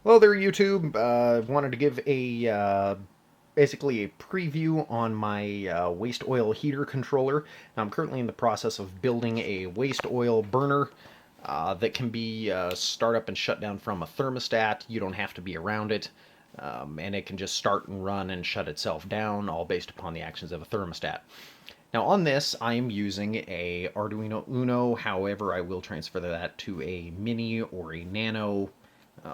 Hello there, YouTube. Wanted to give basically a preview on my waste oil heater controller. I'm currently in the process of building a waste oil burner that can be start up and shut down from a thermostat. You don't have to be around it, and it can just start and run and shut itself down, all based upon the actions of a thermostat. Now on this, I am using a Arduino Uno. However, I will transfer that to a Mini or a Nano,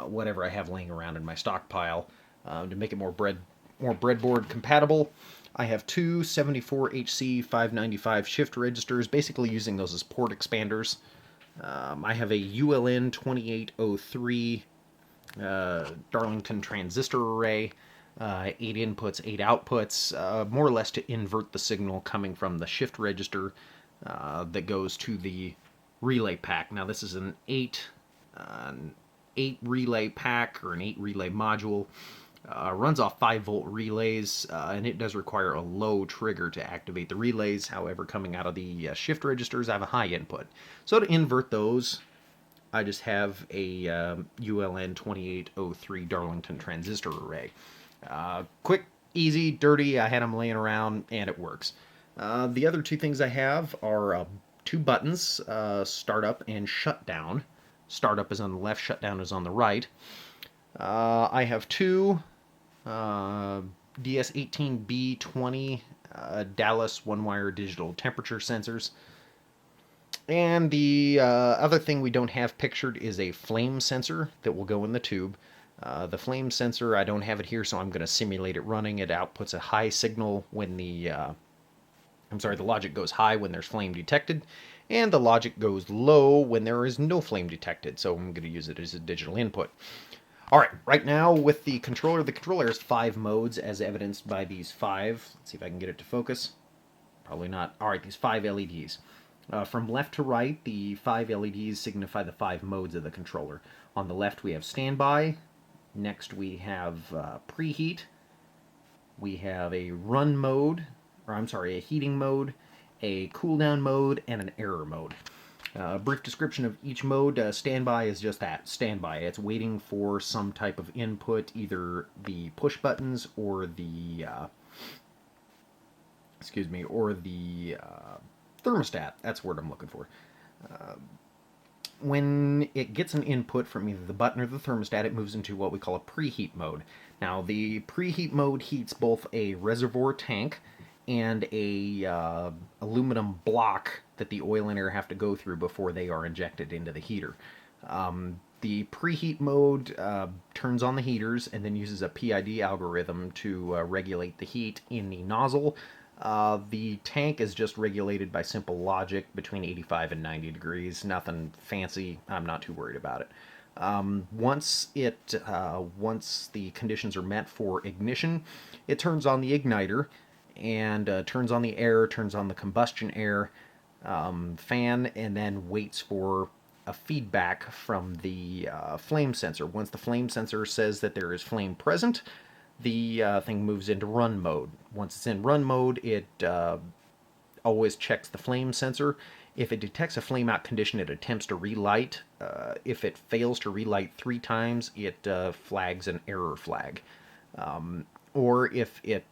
whatever I have laying around in my stockpile, to make it more breadboard compatible. I have two 74HC 595 shift registers, basically using those as port expanders. I have a ULN 2803 Darlington transistor array, 8 inputs, 8 outputs, more or less to invert the signal coming from the shift register that goes to the relay pack. Now this is an 8 relay pack or an 8 relay module. Runs off 5-volt relays, and it does require a low trigger to activate the relays. However, coming out of the shift registers, I have a high input. So to invert those, I just have a ULN 2803 Darlington transistor array. Quick, easy, dirty. I had them laying around, and it works. The other two things I have are two buttons, startup and shutdown. Startup is on the left, shutdown is on the right. I have two DS18B20 Dallas one-wire digital temperature sensors. And the other thing we don't have pictured is a flame sensor that will go in the tube. The flame sensor, I don't have it here, so I'm going to simulate it running. It outputs a high signal when the logic goes high when there's flame detected, and the logic goes low when there is no flame detected, so I'm going to use it as a digital input. Alright, right now with the controller has 5 modes as evidenced by these 5. Let's see if I can get it to focus. Probably not. Alright, these 5 LEDs. From left to right, the 5 LEDs signify the 5 modes of the controller. On the left we have standby. Next we have preheat. We have a run mode, a heating mode, a cool down mode, and an error mode. Brief description of each mode. Standby is just that, standby. It's waiting for some type of input, either the push buttons or the thermostat. That's the word I'm looking for. When it gets an input from either the button or the thermostat, it moves into what we call a preheat mode. Now, the preheat mode heats both a reservoir tank and a aluminum block that the oil and air have to go through before they are injected into the heater. The preheat mode turns on the heaters and then uses a PID algorithm to regulate the heat in the nozzle. The tank is just regulated by simple logic between 85 and 90 degrees. Nothing fancy. I'm not too worried about it. Once the conditions are met for ignition, it turns on the igniter and turns on the air, turns on the combustion air fan, and then waits for a feedback from the flame sensor. Once the flame sensor says that there is flame present, the thing moves into run mode. Once it's in run mode, it always checks the flame sensor. If it detects a flame out condition, it attempts to relight. If it fails to relight 3 times, it flags an error flag. Or if it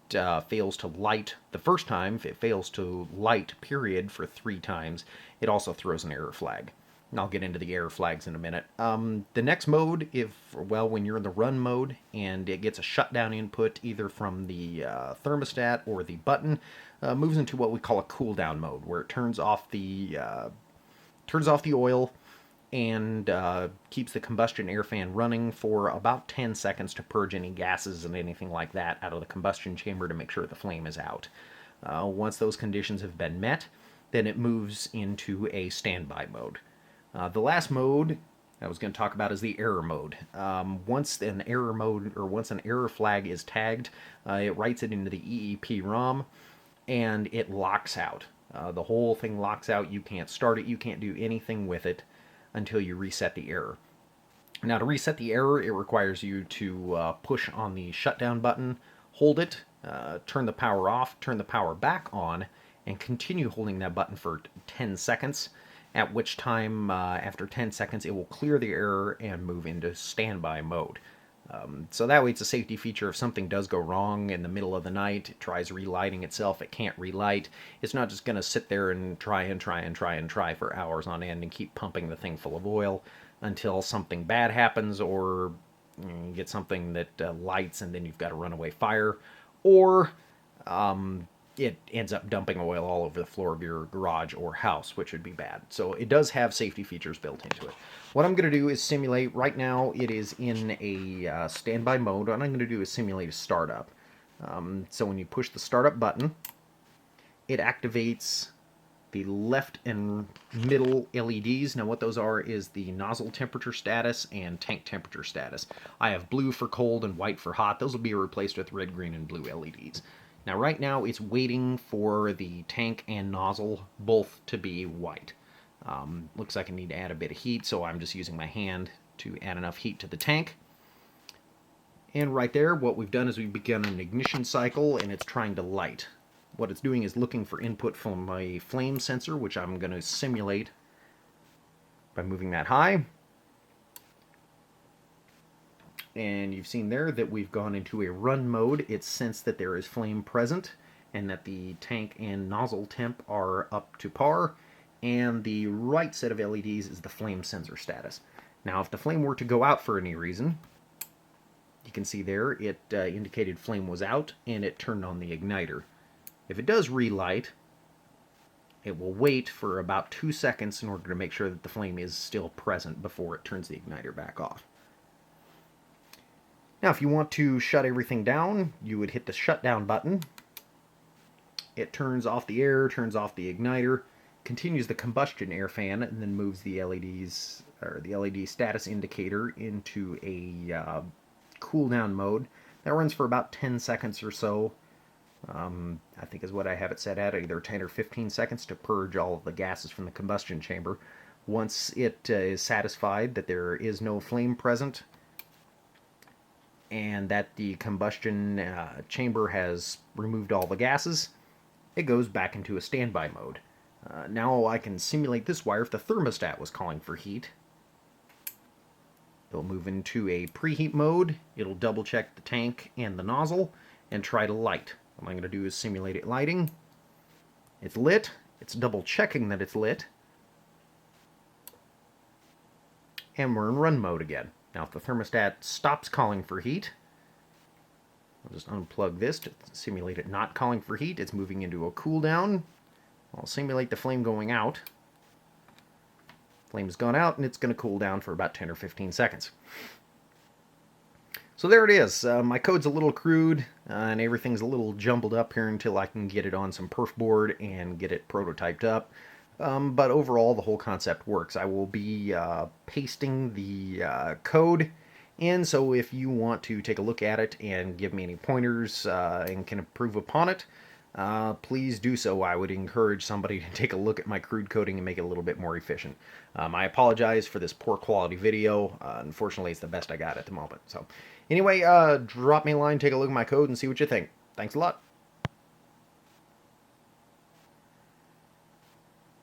fails to light the first time, if it fails to light, period, for 3 times, it also throws an error flag. And I'll get into the error flags in a minute. The next mode, when you're in the run mode and it gets a shutdown input either from the thermostat or the button, moves into what we call a cool down mode, where it turns off the oil and keeps the combustion air fan running for about 10 seconds to purge any gases and anything like that out of the combustion chamber to make sure the flame is out. Once those conditions have been met, then it moves into a standby mode. The last mode I was going to talk about is the error mode. Once an error flag is tagged, it writes it into the EEPROM and it locks out. The whole thing locks out. You can't start it. You can't do anything with it until you reset the error. Now, to reset the error, it requires you to push on the shutdown button, hold it, turn the power off, turn the power back on, and continue holding that button for 10 seconds, at which time, after 10 seconds, it will clear the error and move into standby mode. So that way it's a safety feature. If something does go wrong in the middle of the night, it tries relighting itself, it can't relight. It's not just going to sit there and try for hours on end and keep pumping the thing full of oil until something bad happens, or you get something that lights and then you've got a runaway fire, or it ends up dumping oil all over the floor of your garage or house, which would be bad. So it does have safety features built into it. What I'm going to do is simulate. Right now it is in a standby mode. What I'm going to do is simulate a startup. So when you push the startup button, it activates the left and middle LEDs. Now what those are is the nozzle temperature status and tank temperature status. I have blue for cold and white for hot. Those will be replaced with red, green, and blue LEDs. Now right now it's waiting for the tank and nozzle both to be white. Looks like I need to add a bit of heat, so I'm just using my hand to add enough heat to the tank. And right there, what we've done is we've begun an ignition cycle, and it's trying to light. What it's doing is looking for input from my flame sensor, which I'm going to simulate by moving that high. And you've seen there that we've gone into a run mode. It's sensed that there is flame present and that the tank and nozzle temp are up to par. And the right set of LEDs is the flame sensor status. Now, if the flame were to go out for any reason, you can see there it indicated flame was out and it turned on the igniter. If it does relight, it will wait for about 2 seconds in order to make sure that the flame is still present before it turns the igniter back off. Now, if you want to shut everything down, you would hit the shutdown button. It turns off the air, turns off the igniter, continues the combustion air fan, and then moves the LEDs, or the LED status indicator, into a cool down mode. That runs for about 10 seconds or so. I think is what I have it set at, either 10 or 15 seconds to purge all of the gases from the combustion chamber. Once it is satisfied that there is no flame present and that the combustion chamber has removed all the gases, it goes back into a standby mode. Now I can simulate this wire if the thermostat was calling for heat. It'll move into a preheat mode. It'll double check the tank and the nozzle and try to light. What I'm going to do is simulate it lighting. It's lit. It's double checking that it's lit. And we're in run mode again. Now if the thermostat stops calling for heat, I'll just unplug this to simulate it not calling for heat. It's moving into a cool down. I'll simulate the flame going out. Flame's gone out and it's going to cool down for about 10 or 15 seconds. So there it is. My code's a little crude and everything's a little jumbled up here until I can get it on some perf board and get it prototyped up. But overall, the whole concept works. I will be pasting the code in, so if you want to take a look at it and give me any pointers and can improve upon it, please do so. I would encourage somebody to take a look at my crude coding and make it a little bit more efficient. I apologize for this poor quality video. Unfortunately, it's the best I got at the moment. So anyway, drop me a line, take a look at my code, and see what you think. Thanks a lot.